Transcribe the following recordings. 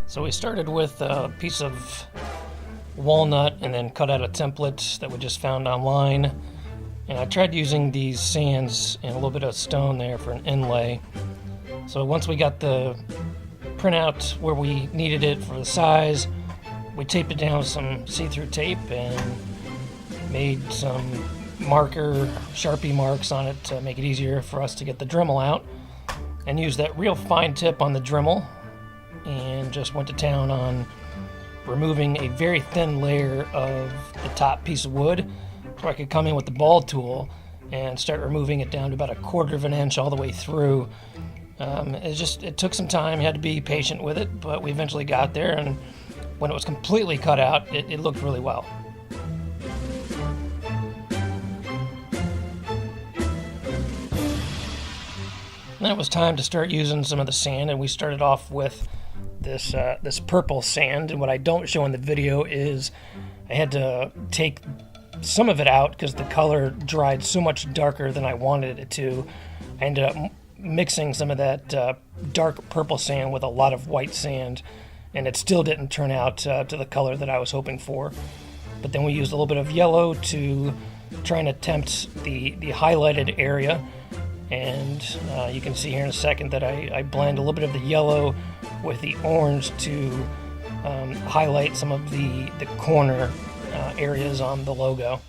So we started with a piece of walnut and then cut out a template that we just found online. And I tried using these sands and a little bit of stone there for an inlay. So once we got the printout where we needed it for the size, we taped it down with some see-through tape and made some marker, Sharpie marks on it to make it easier for us to get the Dremel out, and used that real fine tip on the Dremel and just went to town on removing a very thin layer of the top piece of wood so I could come in with the ball tool and start removing it down to about 1/4 of an inch all the way through. It took some time, you had to be patient with it, but we eventually got there, and when it was completely cut out, it looked really well. Then it was time to start using some of the sand, and we started off with this purple sand. And what I don't show in the video is I had to take some of it out because the color dried so much darker than I wanted it to. I ended up mixing some of that dark purple sand with a lot of white sand, and it still didn't turn out to the color that I was hoping for. But then we used a little bit of yellow to try and attempt the highlighted area. And you can see here in a second that I blend a little bit of the yellow with the orange to highlight some of the corner areas on the logo.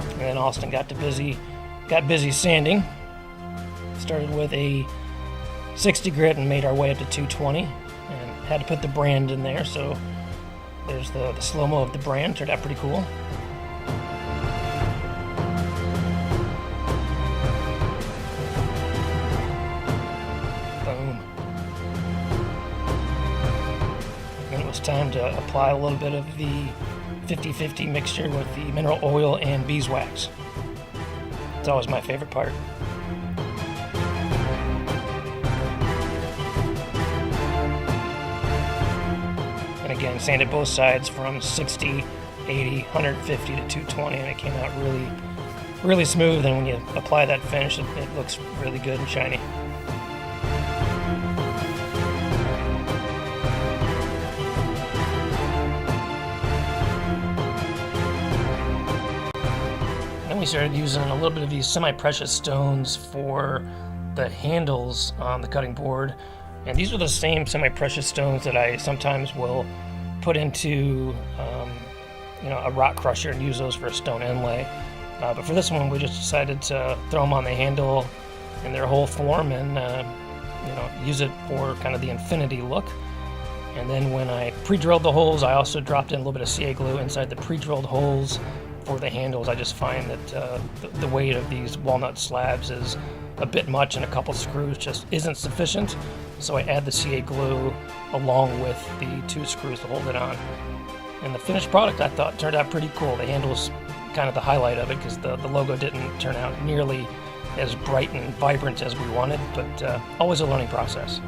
And then Austin got busy sanding. Started with a 60 grit and made our way up to 220, and had to put the brand in there, so there's the slow-mo of the brand. Turned out pretty cool. Boom. And it was time to apply a little bit of the 50-50 mixture with the mineral oil and beeswax. It's always my favorite part. And again, sanded both sides from 60, 80, 150 to 220, and it came out really, really smooth. And when you apply that finish, it looks really good and shiny. Then we started using a little bit of these semi-precious stones for the handles on the cutting board. And these are the same semi-precious stones that I sometimes will put into a rock crusher and use those for a stone inlay. But for this one, we just decided to throw them on the handle in their whole form and use it for kind of the infinity look. And then when I pre-drilled the holes, I also dropped in a little bit of CA glue inside the pre-drilled holes for the handles. I just find that the weight of these walnut slabs is a bit much, and a couple screws just isn't sufficient. So I add the CA glue along with the 2 screws to hold it on. And the finished product, I thought, turned out pretty cool. The handle's kind of the highlight of it because the logo didn't turn out nearly as bright and vibrant as we wanted, but always a learning process.